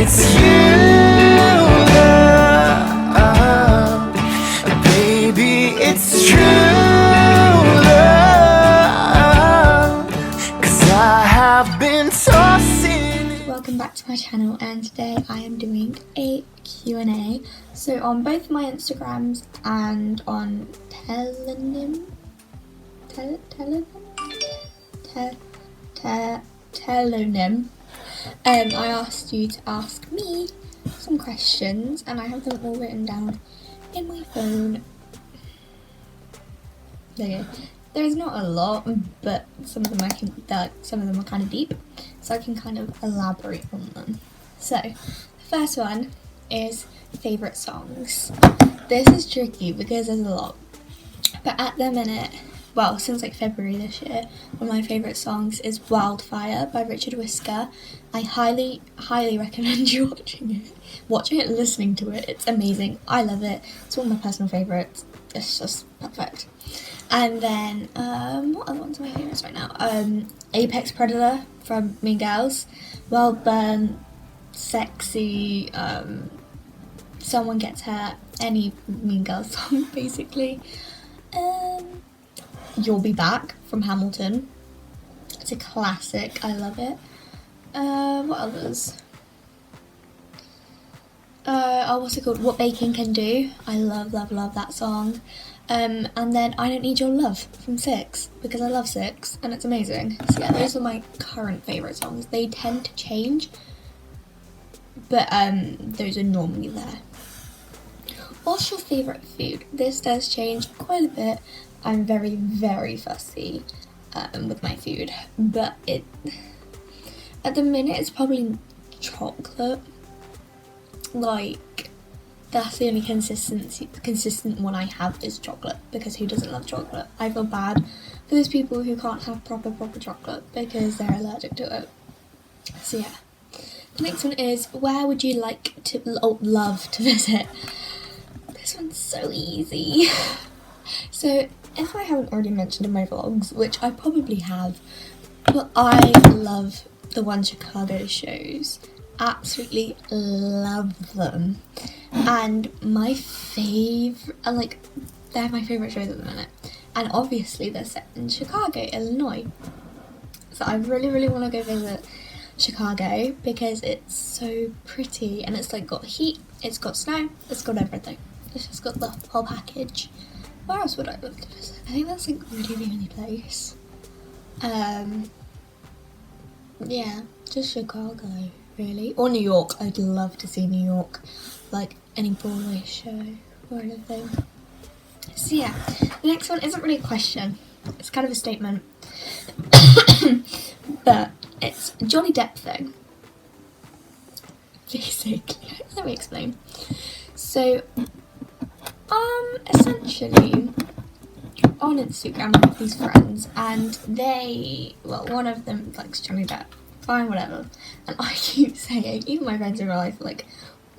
it's you, love. Baby, it's true love. 'Cause I have been tossing. Welcome back to my channel, and today I am doing a Q&A. So on both my Instagrams and on Telonym, I asked you to ask me some questions, and I have them all written down in my phone. There you go. There's not a lot, but some of them are kind of deep, so I can kind of elaborate on them. So, the first one is favourite songs. This is tricky because there's a lot, but at the minute, well, since like February this year, one of my favourite songs is Wildfire by Richard Whisker. I highly recommend you watching it and listening to it. It's amazing. I love it. It's one of my personal favourites. It's just perfect. And then, what other ones are my favourites right now? Apex Predator from Mean Girls. Well Burn, Sexy, Someone Gets Hurt, any Mean Girls song basically. You'll Be Back from Hamilton. It's a classic, I love it. What others? What's it called? What Baking Can Do. I love that song. And then I Don't Need Your Love from Six, because I love Six and it's amazing. So yeah, those are my current favourite songs. They tend to change, but those are normally there. What's your favourite food? This does change quite a bit. I'm very, very fussy with my food, but at the minute it's probably chocolate. Like, that's the only consistent one I have is chocolate, because who doesn't love chocolate? I feel bad for those people who can't have proper chocolate because they're allergic to it. So yeah. The next one is, where would you like to love to visit? This one's so easy. So if I haven't already mentioned in my vlogs, which I probably have, but I love the One Chicago shows. Absolutely love them. And my favourite, they're my favourite shows at the minute. And obviously they're set in Chicago, Illinois. So I really want to go visit Chicago because it's so pretty, and it's like got heat, it's got snow, it's got everything. It's just got the whole package. Where else would I love to visit? I think that's like really the only place. Yeah, just Chicago, really. Or New York. I'd love to see New York. Like any Broadway show or anything. So yeah, the next one isn't really a question. It's kind of a statement. But it's a Johnny Depp thing. Basically. Let me explain. So, essentially, on Instagram with these friends, and one of them likes Johnny Depp. Fine, whatever. And I keep saying, even my friends in real life are like,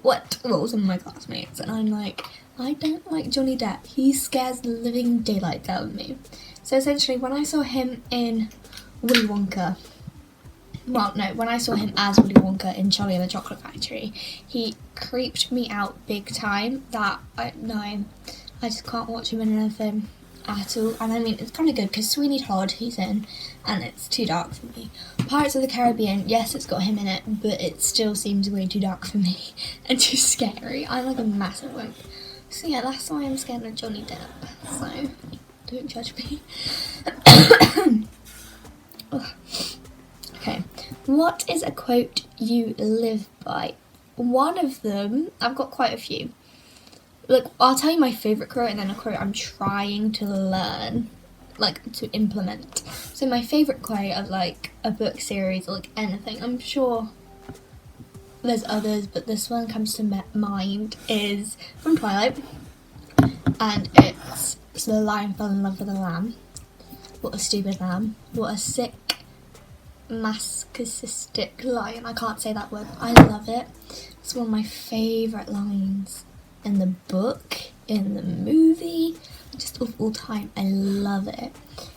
what? Well, some of my classmates, and I'm like, I don't like Johnny Depp. He scares the living daylights out of me. So essentially, when I saw him in Willy Wonka, when I saw him as Willy Wonka in Charlie and the Chocolate Factory, he creeped me out big time. I just can't watch him in anything at all. And I mean, it's kind of good because Sweeney Todd he's in, and it's too dark for me. Pirates of the Caribbean, yes, it's got him in it, but it still seems way too dark for me and too scary. I'm like a massive wimp. So yeah, that's why I'm scared of Johnny Depp. So don't judge me. Okay, what is a quote you live by? One of them, I've got quite a few. Like, I'll tell you my favourite quote and then a quote I'm trying to learn, to implement. So my favourite quote of, a book series or, anything, I'm sure there's others, but this one comes to mind, is from Twilight. And it's, so the lion fell in love with the lamb. What a stupid lamb. What a sick, masochistic lion. I can't say that word. I love it. It's one of my favourite lines in the book, in the movie, just of all time. I love it.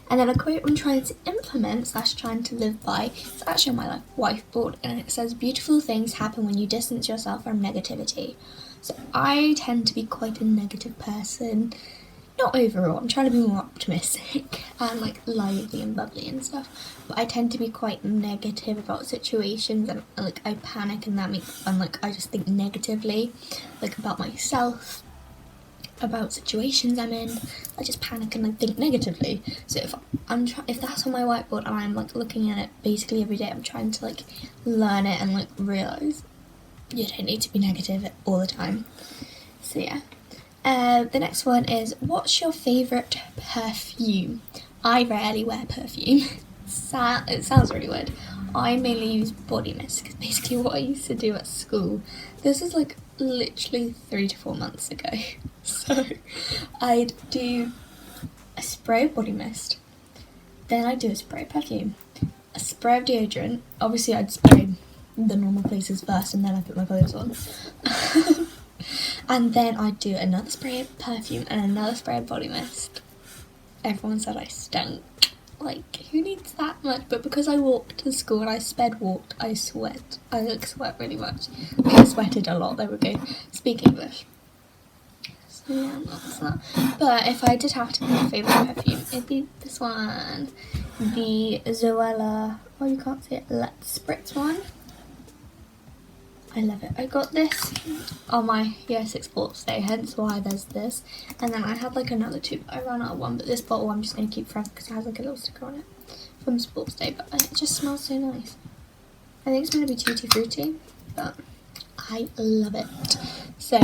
And then a quote I'm trying to implement / trying to live by, it's actually on my whiteboard, and it says, beautiful things happen when you distance yourself from negativity. So I tend to be quite a negative person. Not overall, I'm trying to be more optimistic and like lively and bubbly and stuff, but I tend to be quite negative about situations, and like I panic, and I just think negatively, like about myself, about situations I'm in. I just panic and I think negatively. So if that's on my whiteboard and I'm like looking at it basically every day, I'm trying to like learn it and like realise you don't need to be negative all the time. So yeah. The next one is, what's your favourite perfume? I rarely wear perfume. It sounds really weird. I mainly use body mist, because basically what I used to do at school, this is like literally 3 to 4 months ago. So I'd do a spray of body mist, then I'd do a spray of perfume, a spray of deodorant. Obviously I'd spray the normal places first and then I put my clothes on. And then I'd do another spray of perfume and another spray of body mist. Everyone said I stank. Like, who needs that much? But because I walked to school and I walked, I sweat. I sweat really much. I sweated a lot. There we go. Speak English. So yeah, that's that. But if I did have to pick a favourite perfume, it'd be this one. The Zoella, oh you can't see it, Let's Spritz one. I love it. I got this on my year 6 sports day, hence why there's this. And then I had like another 2, but I ran out of one. But this bottle I'm just going to keep forever because it has like a little sticker on it from sports day. But it just smells so nice. I think it's going to be tutti frutti, but I love it. So,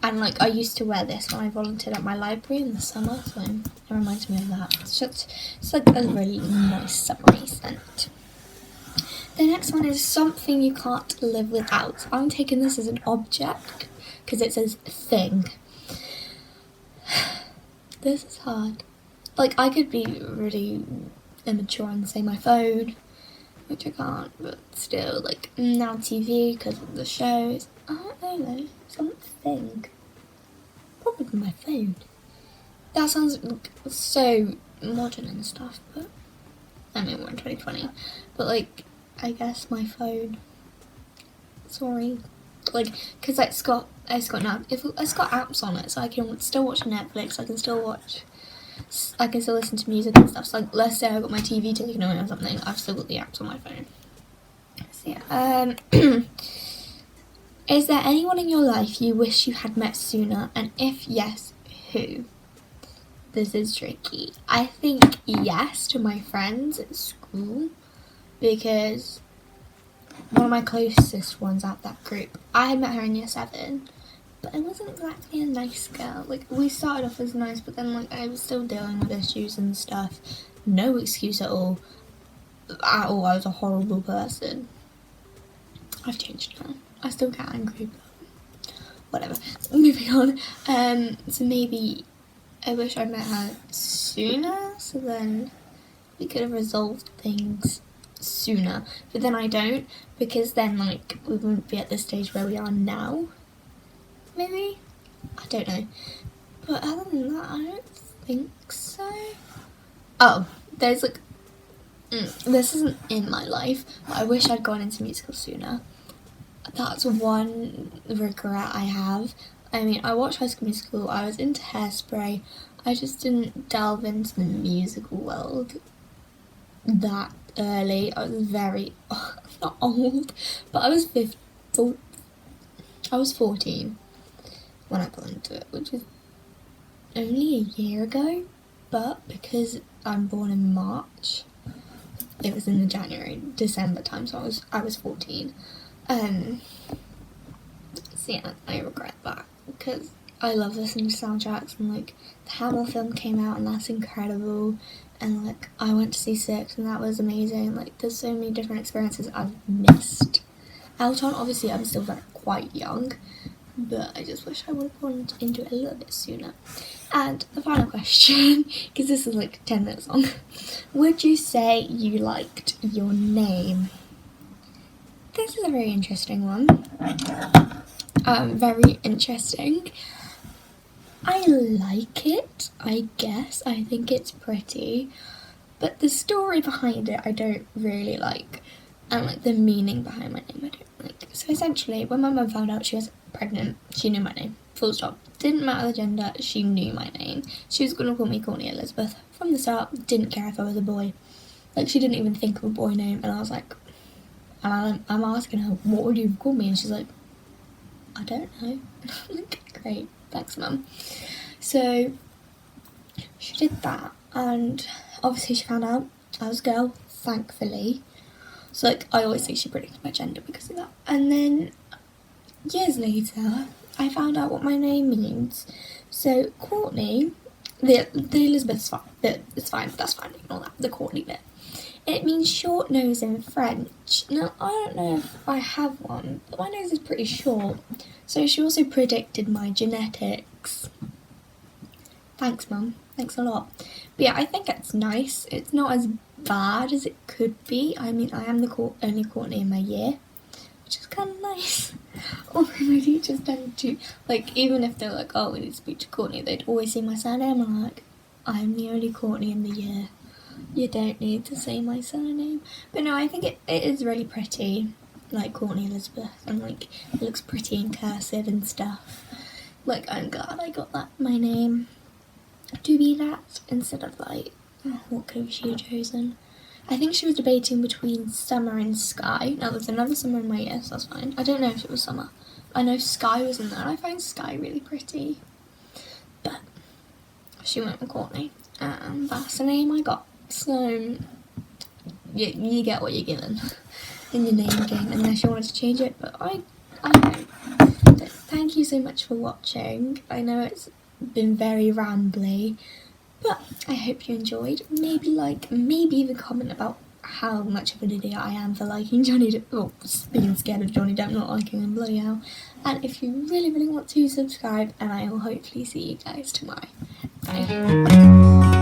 and like I used to wear this when I volunteered at my library in the summer, so it reminds me of that. It's like a really nice summery scent. The next one is something you can't live without. I'm taking this as an object because it says thing. This is hard. Like, I could be really immature and say my phone, which I can't, but still, like, now TV because of the shows. I don't know, something. Probably my phone. That sounds like, so modern and stuff, but I mean, we're in 2020. But, like, I guess my phone. Sorry. Like, because it's got apps on it, so I can still watch Netflix, I can still listen to music and stuff. So, like, let's say I got my TV taken away or something, I've still got the apps on my phone. So, yeah. Is there anyone in your life you wish you had met sooner? And if yes, who? This is tricky. I think yes to my friends at school, because one of my closest ones out that group, I had met her in year 7, but I wasn't exactly a nice girl. Like, we started off as nice, but then like I was still dealing with issues and stuff. No excuse at all. I was a horrible person. I've changed now. I still get angry, but whatever. Moving on. So maybe I wish I met her sooner, so then we could have resolved things sooner. But then I don't, because then like we wouldn't be at the stage where we are now. Maybe? I don't know. But other than that, I don't think so. Oh, there's like this isn't in my life, but I wish I'd gone into musical sooner. That's one regret I have. I mean, I watched High School Musical, I was into Hairspray, I just didn't delve into the musical world that early. I was not old, but I was 14 when I got into it, which is only a year ago, but because I'm born in March, it was in the December time, so I was 14. So yeah, I regret that, because I love listening to soundtracks, and like the Hamill film came out and that's incredible, and like I went to see Six and that was amazing. Like, there's so many different experiences I've missed out on. Obviously I'm still quite young, but I just wish I would have gone into it a little bit sooner. And the final question, because this is like 10 minutes long, would you say you liked your name? This is a very interesting one. Very interesting. I like it, I guess. I think it's pretty. but the story behind it I don't really like, and like the meaning behind my name I don't like. So essentially, when my mum found out she was pregnant, she knew my name. Full stop. Didn't matter the gender, she knew my name. She was gonna call me Courtney Elizabeth from the start. Didn't care if I was a boy. Like, she didn't even think of a boy name, and I was like, and I'm asking her, what would you call me? And she's like, I don't know. Like, great, thanks, mum. So she did that, and obviously she found out I was a girl, thankfully. So like, I always say she predicted my gender because of that. And then years later, I found out what my name means. So Courtney, the Elizabeth's fine. It's fine. That's fine. Ignore that. The Courtney bit. It means short nose in French. Now, I don't know if I have one, but my nose is pretty short. So she also predicted my genetics. Thanks, Mum. Thanks a lot. But yeah, I think it's nice. It's not as bad as it could be. I mean, I am the only Courtney in my year, which is kind of nice. All my teachers tend to, like, even if they're like, oh, we need to speak to Courtney, they'd always say my surname, and I'm like, I'm the only Courtney in the year. You don't need to say my surname. But no, I think it is really pretty, like Courtney Elizabeth, and like it looks pretty in cursive and stuff. Like, I'm glad I got that, my name, to be that, instead of like, what could she chosen? I think she was debating between Summer and Sky. Now there's another Summer in my year, so that's fine. I don't know if it was Summer. I know Sky was in there, and I find Sky really pretty. But she went with Courtney, and that's the name I got. So, you get what you're given in your name game, unless you wanted to change it, but I don't. But thank you so much for watching. I know it's been very rambly, but I hope you enjoyed. Maybe even comment about how much of an idiot I am for liking Johnny Depp, or being scared of Johnny Depp, not liking him, bloody hell. And if you really, really want to, subscribe, and I will hopefully see you guys tomorrow. Bye.